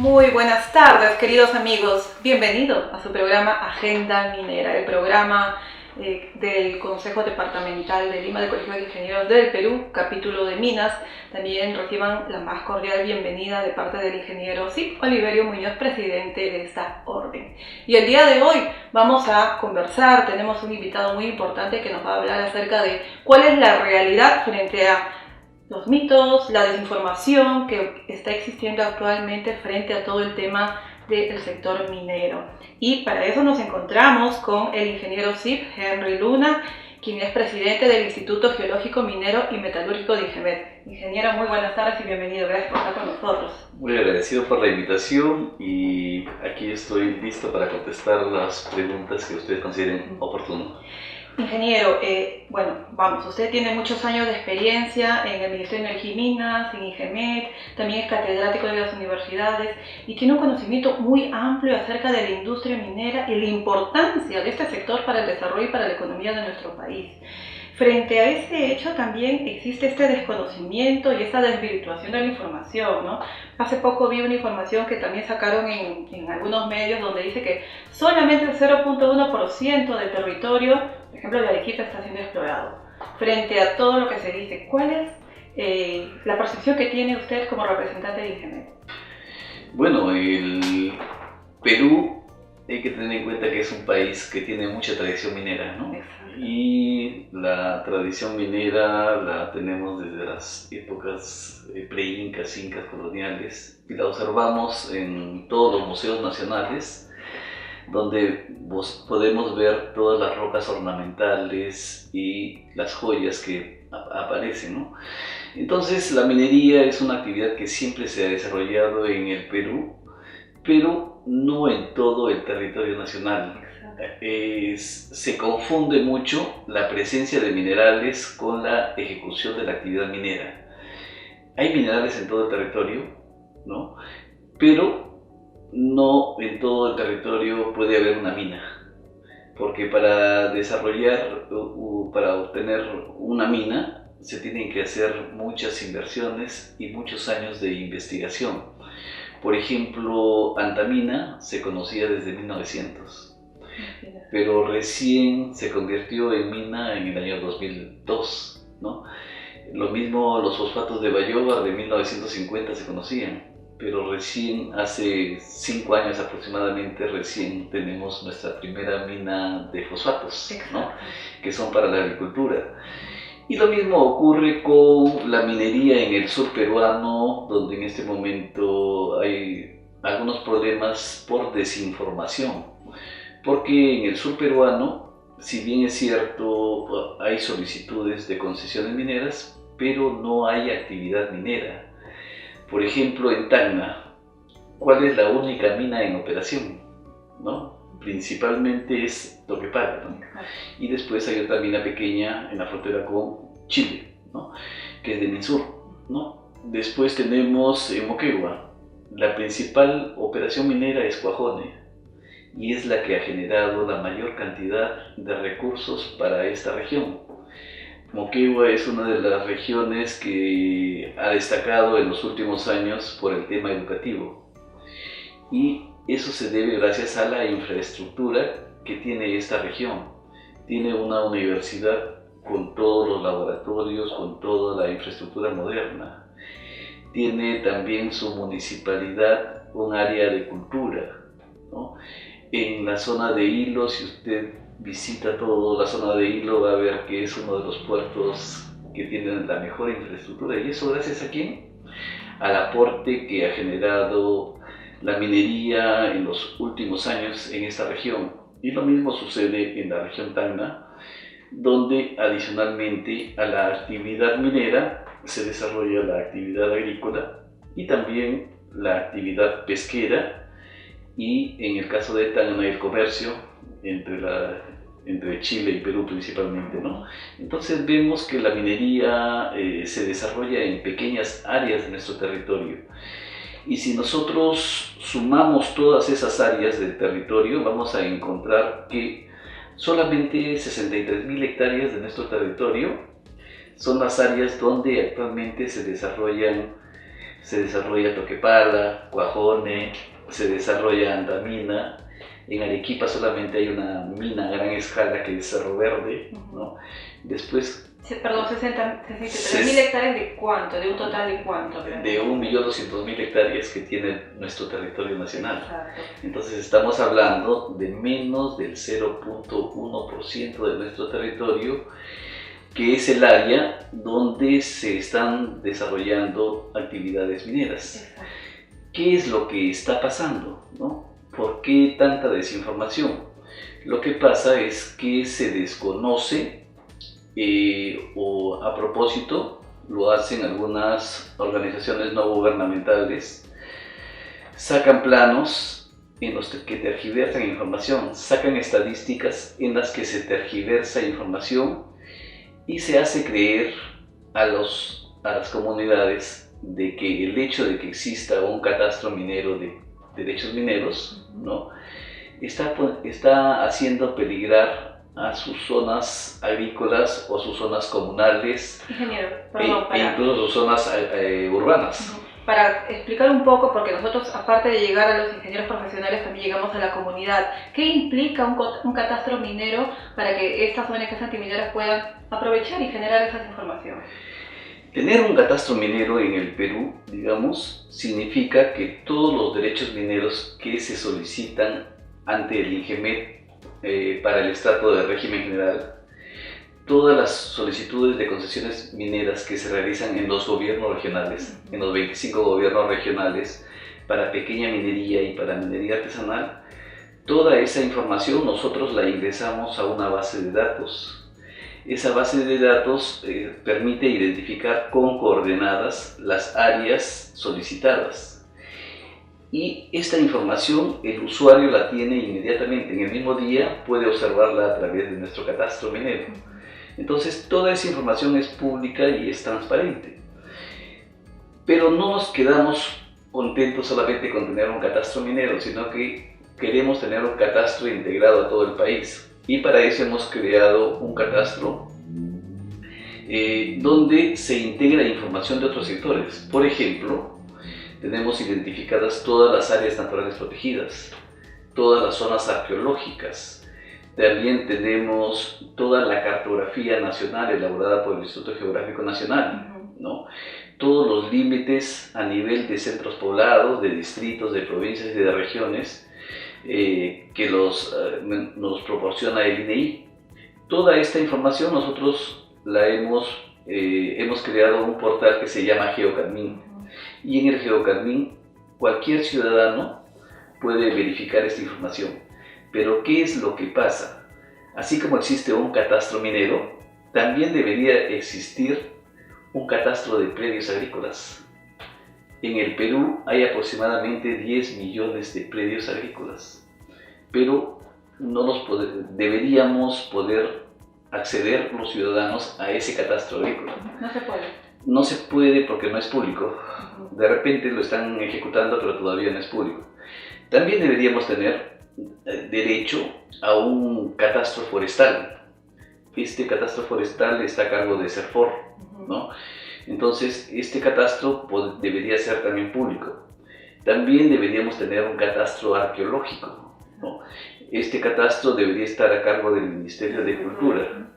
Muy buenas tardes, queridos amigos. Bienvenidos a su programa Agenda Minera, el programa del Consejo Departamental de Lima del Colegio de Ingenieros del Perú, capítulo de Minas. También reciban la más cordial bienvenida de parte del ingeniero Cip Oliverio Muñoz, presidente de esta orden. Y el día de hoy vamos a conversar, tenemos un invitado muy importante que nos va a hablar acerca de cuál es la realidad frente a los mitos, la desinformación que está existiendo actualmente frente a todo el tema del sector minero. Y para eso nos encontramos con el ingeniero Cip Henry Luna, quien es presidente del Instituto Geológico Minero y Metalúrgico de IGEMET. Ingeniero, muy buenas tardes y bienvenido. Gracias por estar con nosotros. Muy agradecido por la invitación y aquí estoy listo para contestar las preguntas que ustedes consideren oportunas. Ingeniero, usted tiene muchos años de experiencia en el Ministerio de Energía y Minas, en IGEMET, también es catedrático de las universidades y tiene un conocimiento muy amplio acerca de la industria minera y la importancia de este sector para el desarrollo y para la economía de nuestro país. Frente a ese hecho también existe este desconocimiento y esta desvirtuación de la información, ¿no? Hace poco vi una información que también sacaron en algunos medios donde dice que solamente el 0.1% del territorio, por ejemplo de Arequipa, está siendo explorado. Frente a todo lo que se dice, ¿cuál es la percepción que tiene usted como representante de IGEMET? Bueno, el Perú hay que tener en cuenta que es un país que tiene mucha tradición minera, ¿no? Exacto. Y la tradición minera la tenemos desde las épocas pre-incas, incas coloniales, y la observamos en todos los museos nacionales, donde podemos ver todas las rocas ornamentales y las joyas que aparecen, ¿no? Entonces, la minería es una actividad que siempre se ha desarrollado en el Perú, pero no en todo el territorio nacional. Se confunde mucho la presencia de minerales con la ejecución de la actividad minera. Hay minerales en todo el territorio, ¿no? Pero no en todo el territorio puede haber una mina, porque para obtener una mina se tienen que hacer muchas inversiones y muchos años de investigación. Por ejemplo, Antamina se conocía desde 1900. Pero recién se convirtió en mina en el año 2002, ¿no? Lo mismo los fosfatos de Bayóvar de 1950 se conocían, pero recién hace 5 años aproximadamente recién tenemos nuestra primera mina de fosfatos, ¿no? Que son para la agricultura. Y lo mismo ocurre con la minería en el sur peruano, donde en este momento hay algunos problemas por desinformación. Porque en el sur peruano, si bien es cierto, hay solicitudes de concesiones mineras, pero no hay actividad minera. Por ejemplo, en Tacna, ¿cuál es la única mina en operación? ¿No? Principalmente es Toquepala, ¿no? Y después hay otra mina pequeña en la frontera con Chile, ¿no? Que es de Minsur, ¿no? Después tenemos en Moquegua, la principal operación minera es Cuajone, y es la que ha generado la mayor cantidad de recursos para esta región. Moquegua es una de las regiones que ha destacado en los últimos años por el tema educativo, y eso se debe gracias a la infraestructura que tiene esta región. Tiene una universidad con todos los laboratorios, con toda la infraestructura moderna. Tiene también su municipalidad un área de cultura, ¿no? En la zona de Hilo, si usted visita toda la zona de Hilo, va a ver que es uno de los puertos que tienen la mejor infraestructura. ¿Y eso gracias a quién? Al aporte que ha generado la minería en los últimos años en esta región. Y lo mismo sucede en la región Tacna, donde adicionalmente a la actividad minera se desarrolla la actividad agrícola y también la actividad pesquera, y en el caso de Tacna el comercio entre Chile y Perú principalmente, ¿no? Entonces vemos que la minería se desarrolla en pequeñas áreas de nuestro territorio, y si nosotros sumamos todas esas áreas del territorio vamos a encontrar que solamente 63.000 hectáreas de nuestro territorio son las áreas donde actualmente se desarrollan se desarrolla Toquepala, Cuajone, se desarrolla Antamina. En Arequipa solamente hay una mina a gran escala que es Cerro Verde, ¿no? Después... Perdón, 63.000 hectáreas ¿de cuánto? ¿De un total de cuánto? De 1.200.000 hectáreas que tiene nuestro territorio nacional. Exacto. Entonces estamos hablando de menos del 0.1% de nuestro territorio, que es el área donde se están desarrollando actividades mineras. Exacto. ¿Qué es lo que está pasando, no? ¿Por qué tanta desinformación? Lo que pasa es que se desconoce o a propósito lo hacen algunas organizaciones no gubernamentales, sacan planos en los que tergiversan información, sacan estadísticas en las que se tergiversa información y se hace creer a las comunidades de que el hecho de que exista un catastro minero de derechos mineros, ¿no?, está haciendo peligrar a sus zonas agrícolas o sus zonas comunales, Ingeniero, perdón, e incluso sus zonas urbanas. Para explicar un poco, porque nosotros, aparte de llegar a los ingenieros profesionales, también llegamos a la comunidad. ¿Qué implica un catastro minero para que estas ONGs antimineras puedan aprovechar y generar esa información? Tener un catastro minero en el Perú, digamos, significa que todos los derechos mineros que se solicitan ante el INGEMET para el estrato de régimen general, todas las solicitudes de concesiones mineras que se realizan en los gobiernos regionales, en los 25 gobiernos regionales, para pequeña minería y para minería artesanal, toda esa información nosotros la ingresamos a una base de datos. Esa base de datos permite identificar con coordenadas las áreas solicitadas. Y esta información el usuario la tiene inmediatamente, en el mismo día puede observarla a través de nuestro catastro minero. Entonces toda esa información es pública y es transparente. Pero no nos quedamos contentos solamente con tener un catastro minero, sino que queremos tener un catastro integrado a todo el país. Y para eso hemos creado un catastro donde se integra información de otros sectores. Por ejemplo, tenemos identificadas todas las áreas naturales protegidas, todas las zonas arqueológicas. También tenemos toda la cartografía nacional elaborada por el Instituto Geográfico Nacional, ¿no? Todos los límites a nivel de centros poblados, de distritos, de provincias y de regiones que nos proporciona el INEI. Toda esta información nosotros la hemos creado un portal que se llama GeoCadmin, y en el GeoCadmin cualquier ciudadano puede verificar esta información. Pero ¿qué es lo que pasa? Así como existe un catastro minero, también debería existir un catastro de predios agrícolas. En el Perú hay aproximadamente 10 millones de predios agrícolas, pero deberíamos poder acceder los ciudadanos a ese catastro agrícola. No se puede. No se puede porque no es público. De repente lo están ejecutando, pero todavía no es público. También deberíamos tener derecho a un catastro forestal. Este catastro forestal está a cargo de CERFOR, ¿no? Entonces, este catastro debería ser también público. También deberíamos tener un catastro arqueológico, ¿no? Este catastro debería estar a cargo del Ministerio de Cultura.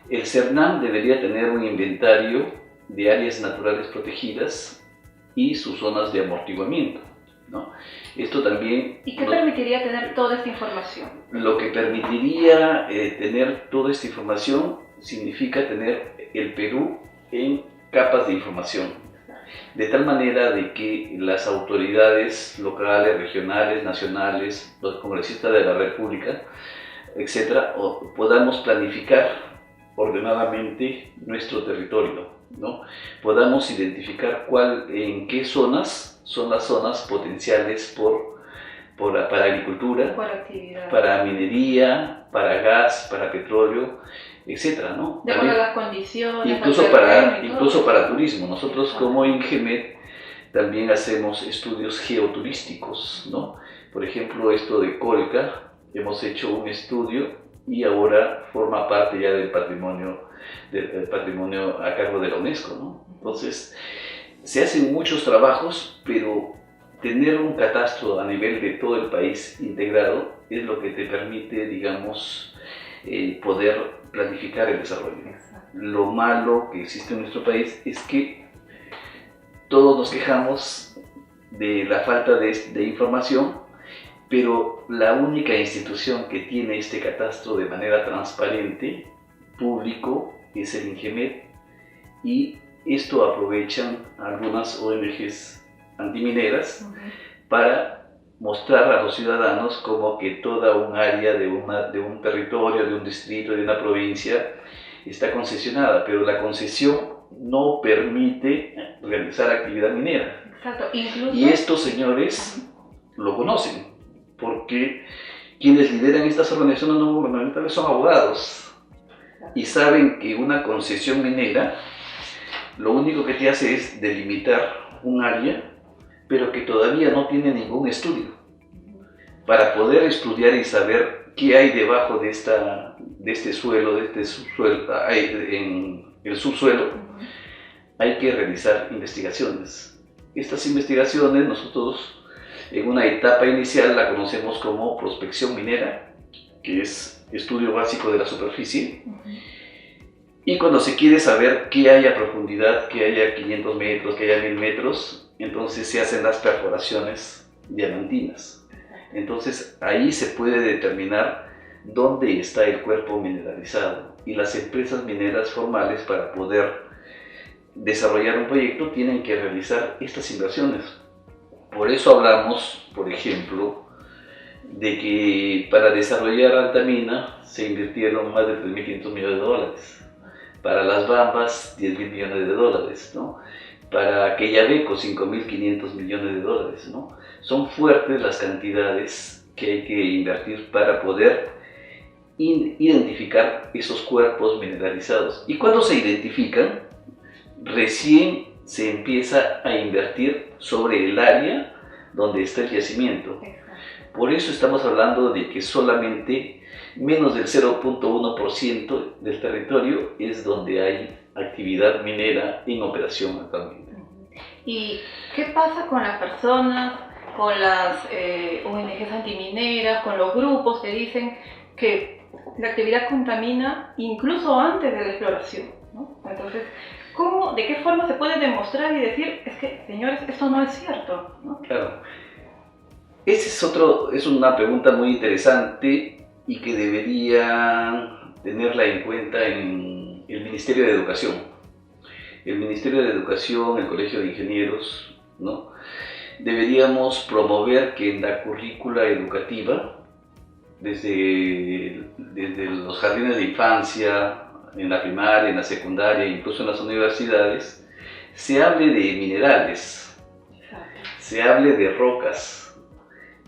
El CERNAM debería tener un inventario de áreas naturales protegidas y sus zonas de amortiguamiento, ¿no? Esto también... ¿Y qué permitiría tener toda esta información? Lo que permitiría tener toda esta información significa tener el Perú en capas de información, de tal manera de que las autoridades locales, regionales, nacionales, los congresistas de la República, etcétera, podamos planificar ordenadamente nuestro territorio, ¿no? Podamos identificar en qué zonas son las zonas potenciales para agricultura, para minería, para gas, para petróleo, etcétera, ¿no? De acuerdo a las condiciones, incluso para turismo. Nosotros como INGEMET también hacemos estudios geoturísticos, ¿no? Por ejemplo, esto de Colca, hemos hecho un estudio y ahora forma parte ya del patrimonio a cargo de la UNESCO, ¿no? Entonces, se hacen muchos trabajos, pero tener un catastro a nivel de todo el país integrado es lo que te permite, digamos, poder planificar el desarrollo. Lo malo que existe en nuestro país es que todos nos quejamos de la falta de información, pero la única institución que tiene este catastro de manera transparente, público, es el INGEMED, y esto aprovechan algunas ONGs antimineras para mostrar a los ciudadanos como que toda un área de un territorio, de un distrito, de una provincia está concesionada, pero la concesión no permite realizar actividad minera. Exacto. Incluso... Y estos señores lo conocen, porque quienes lideran estas organizaciones no gubernamentales son abogados y saben que una concesión minera lo único que te hace es delimitar un área, pero que todavía no tiene ningún estudio. Para poder estudiar y saber qué hay debajo de este suelo, en el subsuelo, hay que realizar investigaciones. Estas investigaciones nosotros en una etapa inicial la conocemos como prospección minera, que es estudio básico de la superficie. Y cuando se quiere saber qué hay a profundidad, qué hay a 500 metros, qué hay a 1000 metros, entonces se hacen las perforaciones diamantinas. Entonces ahí se puede determinar dónde está el cuerpo mineralizado. Y las empresas mineras formales, para poder desarrollar un proyecto, tienen que realizar estas inversiones. Por eso hablamos, por ejemplo, de que para desarrollar Antamina se invirtieron más de 3.500 millones de dólares. Para las Bambas, 10.000 millones de dólares, ¿no? Para Quellaveco, 5.500 millones de dólares, ¿no? Son fuertes las cantidades que hay que invertir para poder identificar esos cuerpos mineralizados. Y cuando se identifican, recién se empieza a invertir sobre el área donde está el yacimiento. Por eso estamos hablando de que solamente menos del 0.1% del territorio es donde hay actividad minera en operación actualmente. ¿Y qué pasa con las personas, con las ONGs antimineras, con los grupos que dicen que la actividad contamina incluso antes de la exploración, ¿no? Entonces, ¿de qué forma se puede demostrar y decir, es que, señores, esto no es cierto, ¿no? Claro. Es una pregunta muy interesante y que debería tenerla en cuenta en el Ministerio de Educación. El Ministerio de Educación, el Colegio de Ingenieros, ¿no? Deberíamos promover que en la currícula educativa, desde los jardines de infancia, en la primaria, en la secundaria, incluso en las universidades, se hable de minerales, se hable de rocas,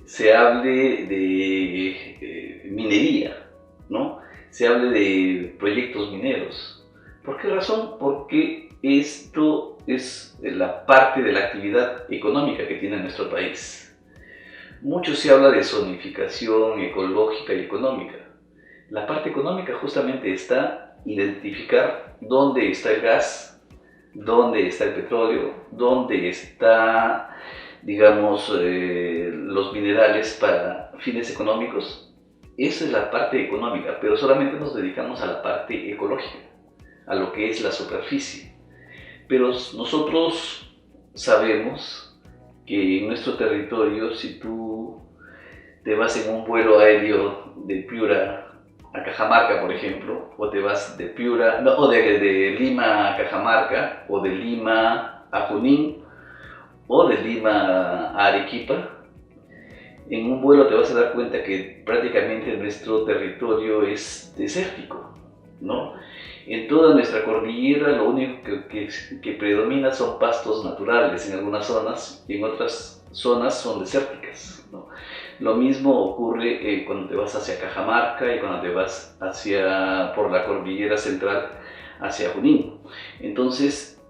se hable de minería, ¿no? Se hable de proyectos mineros. ¿Por qué razón? Porque esto es la parte de la actividad económica que tiene nuestro país. Mucho se habla de zonificación ecológica y económica. La parte económica justamente está identificar dónde está el gas, dónde está el petróleo, dónde está, digamos, los minerales para fines económicos. Esa es la parte económica, pero solamente nos dedicamos a la parte ecológica, a lo que es la superficie. Pero nosotros sabemos que en nuestro territorio, si tú te vas en un vuelo aéreo de Piura a Cajamarca, por ejemplo, o te vas de Piura, no, o de Lima a Cajamarca, o de Lima a Junín, o de Lima a Arequipa, en un vuelo te vas a dar cuenta que prácticamente nuestro territorio es desértico, ¿no? En toda nuestra cordillera lo único que predomina son pastos naturales en algunas zonas, y en otras zonas son desérticas, ¿no? Lo mismo ocurre cuando te vas hacia Cajamarca y cuando te vas por la cordillera central hacia Junín. Entonces,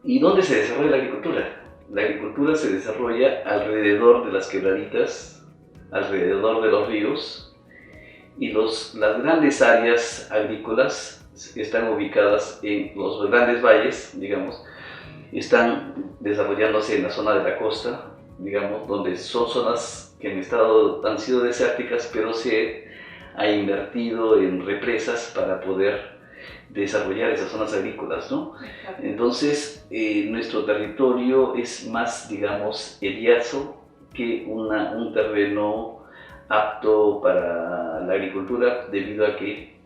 ¿y dónde se desarrolla la agricultura? La agricultura se desarrolla alrededor de las quebraditas, alrededor de los ríos, y las grandes áreas agrícolas están ubicadas en los grandes valles, digamos, están desarrollándose en la zona de la costa, digamos, donde son zonas que han sido desérticas, pero se ha invertido en represas para poder desarrollar esas zonas agrícolas, ¿no? Exacto. Entonces, nuestro territorio es más, digamos, eriazo que un terreno apto para la agricultura, debido a que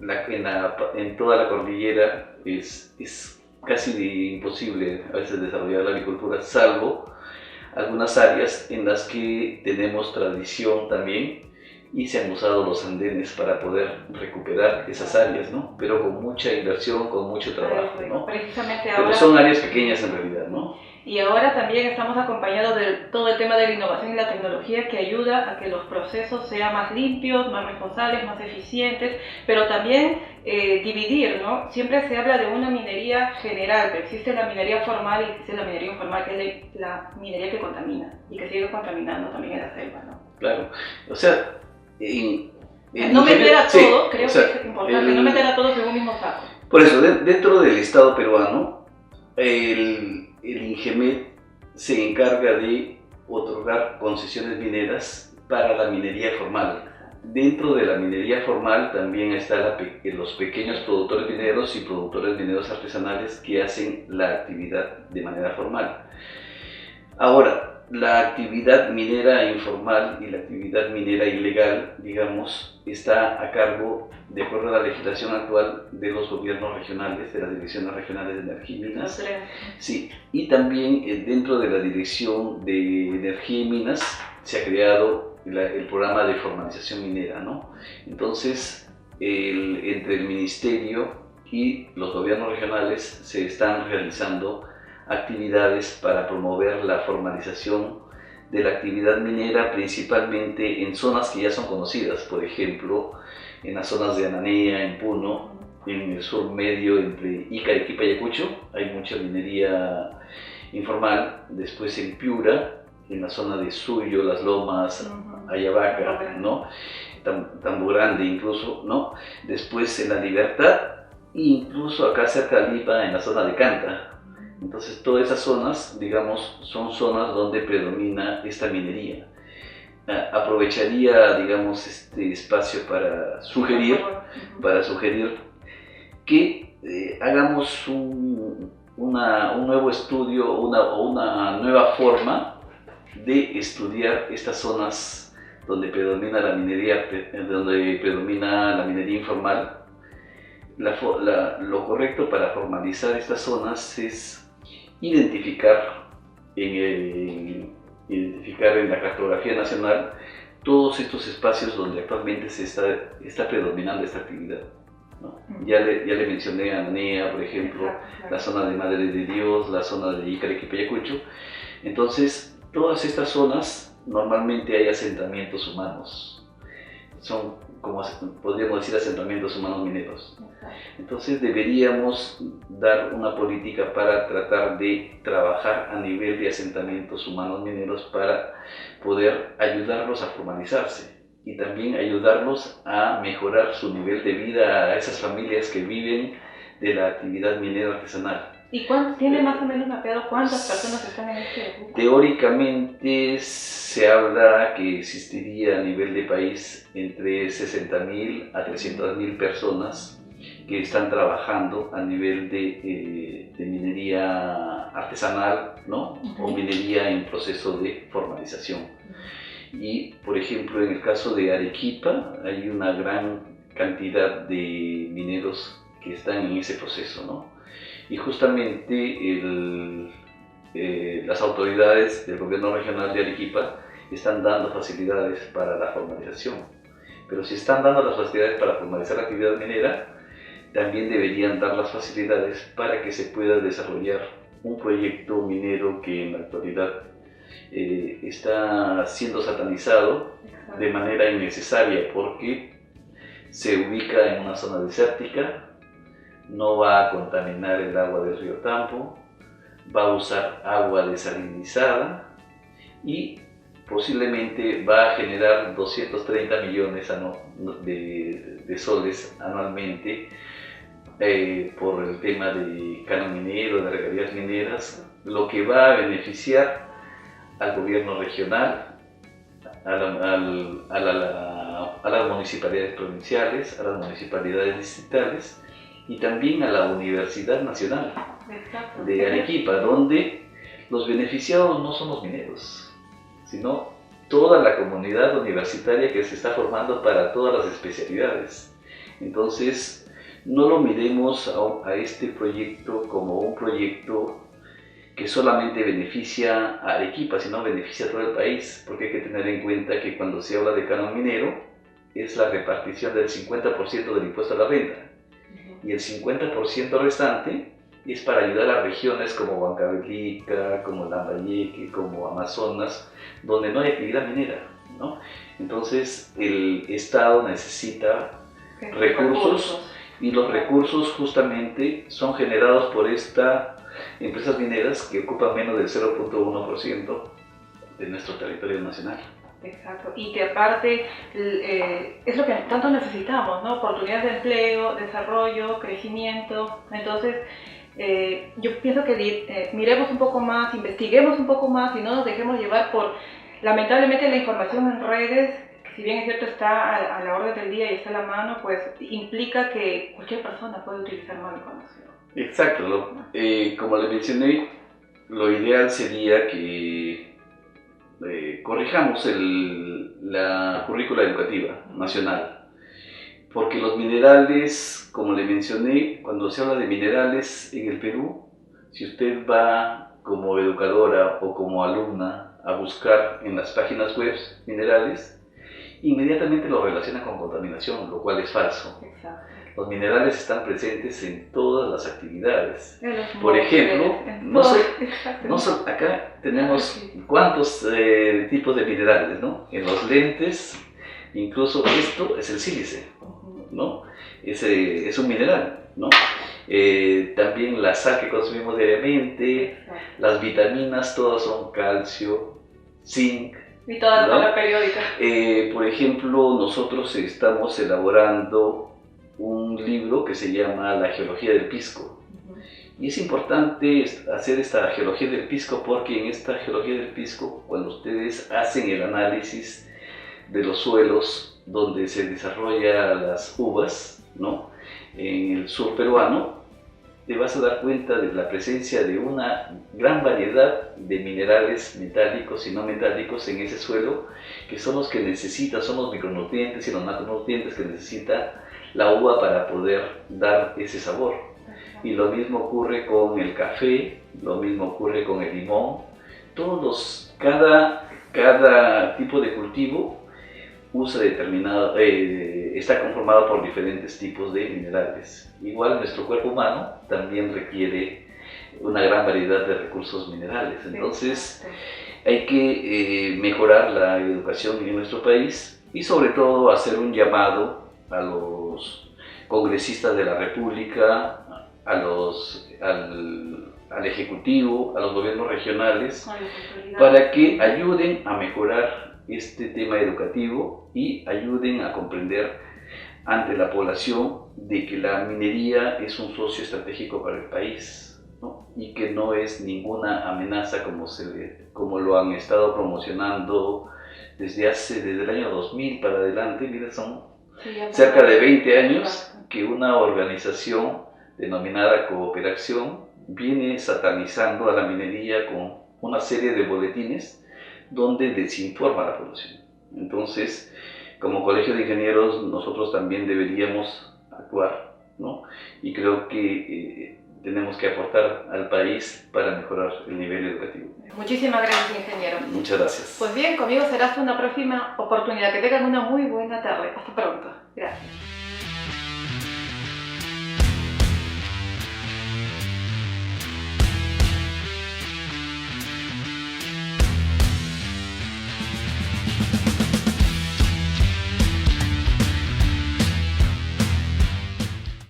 en toda la cordillera es casi imposible a veces desarrollar la agricultura, salvo algunas áreas en las que tenemos tradición también y se han usado los andenes para poder recuperar esas áreas, ¿no? Pero con mucha inversión, con mucho trabajo, ¿no? Precisamente Pero ahora, son áreas pequeñas en realidad, ¿no? y ahora también estamos acompañados de todo el tema de la innovación y la tecnología que ayuda a que los procesos sean más limpios, más responsables, más eficientes, pero también dividir, ¿no? Siempre se habla de una minería general, pero existe la minería formal y existe la minería informal, que es la minería que contamina y que sigue contaminando también en la selva, ¿no? Claro, o sea, no meter a todo, sí, creo o sea, que es importante, no meter a todos en un mismo saco. Por eso, dentro del Estado peruano, el INGEMET se encarga de otorgar concesiones mineras para la minería formal. Dentro de la minería formal también están los pequeños productores mineros y productores mineros artesanales que hacen la actividad de manera formal. Ahora, la actividad minera informal y la actividad minera ilegal, digamos, está a cargo, de acuerdo a la legislación actual, de los gobiernos regionales, de las direcciones regionales de energía y minas. Sí, y también dentro de la dirección de energía y minas se ha creado el programa de formalización minera, ¿no? Entonces, entre el ministerio y los gobiernos regionales se están realizando actividades para promover la formalización de la actividad minera, principalmente en zonas que ya son conocidas, por ejemplo, en las zonas de Ananea, en Puno, en el sur medio entre Ica, Arequipa y Ayacucho, hay mucha minería informal. Después en Piura, en la zona de Suyo, Las Lomas, Ayabaca, ¿no? Tambo Grande incluso, ¿no? Después en La Libertad, e incluso acá cerca de Lipa, en la zona de Canta. Entonces todas esas zonas, digamos, son zonas donde predomina esta minería. Aprovecharía, digamos, este espacio para sugerir que hagamos un nuevo estudio o una nueva forma de estudiar estas zonas donde predomina la minería informal. Lo correcto para formalizar estas zonas es identificar en la cartografía nacional todos estos espacios donde actualmente está predominando esta actividad, ¿no? Ya le mencioné a Anea, por ejemplo, la zona de Madre de Dios, la zona de Ica, Arequipa y Ayacucho. Entonces, todas estas zonas normalmente hay asentamientos humanos. Son, como podríamos decir, asentamientos humanos mineros. Entonces deberíamos dar una política para tratar de trabajar a nivel de asentamientos humanos mineros para poder ayudarlos a formalizarse y también ayudarlos a mejorar su nivel de vida a esas familias que viven de la actividad minera artesanal. ¿Y tiene más o menos mapeado cuántas personas están en este grupo? Teóricamente se habla que existiría a nivel de país entre 60.000 a 300.000 personas que están trabajando a nivel de minería artesanal, ¿no? O minería en proceso de formalización. Y, por ejemplo, en el caso de Arequipa hay una gran cantidad de mineros que están en ese proceso, ¿no? Y justamente las autoridades del gobierno regional de Arequipa están dando facilidades para la formalización. Pero si están dando las facilidades para formalizar la actividad minera, también deberían dar las facilidades para que se pueda desarrollar un proyecto minero que en la actualidad está siendo satanizado de manera innecesaria, porque se ubica en una zona desértica, no va a contaminar el agua del río Tambo, va a usar agua desalinizada y posiblemente va a generar 230 millones de soles anualmente por el tema de canon minero, de regalías mineras, lo que va a beneficiar al gobierno regional, a las municipalidades provinciales, a las municipalidades distritales y también a la Universidad Nacional de Arequipa, donde los beneficiados no son los mineros, sino toda la comunidad universitaria que se está formando para todas las especialidades. Entonces, no lo miremos a este proyecto como un proyecto que solamente beneficia a Arequipa, sino beneficia a todo el país, porque hay que tener en cuenta que cuando se habla de canon minero, es la repartición del 50% del impuesto a la renta, y el 50% restante es para ayudar a regiones como Huancavelica, como Lambayeque, como Amazonas, donde no hay actividad minera, ¿no? Entonces el Estado necesita recursos, y los recursos justamente son generados por estas empresas mineras que ocupan menos del 0.1% de nuestro territorio nacional. Exacto, y que aparte es lo que tanto necesitamos, ¿no? Oportunidades de empleo, desarrollo, crecimiento. Entonces, yo pienso que miremos un poco más, investiguemos un poco más y no nos dejemos llevar por, lamentablemente, la información en redes, que si bien es cierto está a la orden del día y está a la mano, pues implica que cualquier persona puede utilizar mal información. Exacto, como le mencioné, lo ideal sería que corrijamos la currícula educativa nacional, porque los minerales, como le mencioné, cuando se habla de minerales en el Perú, si usted va como educadora o como alumna a buscar en las páginas web minerales, inmediatamente lo relaciona con contaminación, lo cual es falso. Exacto. Los minerales están presentes en todas las actividades. Por ejemplo, acá tenemos cuántos tipos de minerales, ¿no? En los lentes, incluso esto es el sílice, ¿no? Es un mineral, ¿no? También la sal que consumimos diariamente, las vitaminas, todas son calcio, zinc. Y toda la tabla periódica. Por ejemplo, nosotros estamos elaborando un libro que se llama La Geología del Pisco. Y es importante hacer esta geología del pisco porque en esta geología del pisco, cuando ustedes hacen el análisis de los suelos donde se desarrollan las uvas, ¿no? En el sur peruano, te vas a dar cuenta de la presencia de una gran variedad de minerales metálicos y no metálicos en ese suelo, que son los que necesita, son los micronutrientes y los macronutrientes que necesita la uva para poder dar ese sabor. Y lo mismo ocurre con el café, lo mismo ocurre con el limón. Cada tipo de cultivo está conformado por diferentes tipos de minerales. Igual nuestro cuerpo humano también requiere una gran variedad de recursos minerales. Entonces hay que mejorar la educación en nuestro país y sobre todo hacer un llamado a los congresistas de la República, al Ejecutivo, a los gobiernos regionales, para que ayuden a mejorar este tema educativo y ayuden a comprender ante la población de que la minería es un socio estratégico para el país, ¿no? Y que no es ninguna amenaza como lo han estado promocionando desde el año 2000 para adelante. Mira, son cerca de 20 años que una organización denominada Cooperación viene satanizando a la minería con una serie de boletines donde desinforma a la población. Entonces, como Colegio de Ingenieros, nosotros también deberíamos actuar, ¿no? Y creo que tenemos que aportar al país para mejorar el nivel educativo. Muchísimas gracias, ingeniero. Muchas gracias. Pues bien, conmigo será hasta una próxima oportunidad. Que tengan una muy buena tarde. Hasta pronto. Gracias.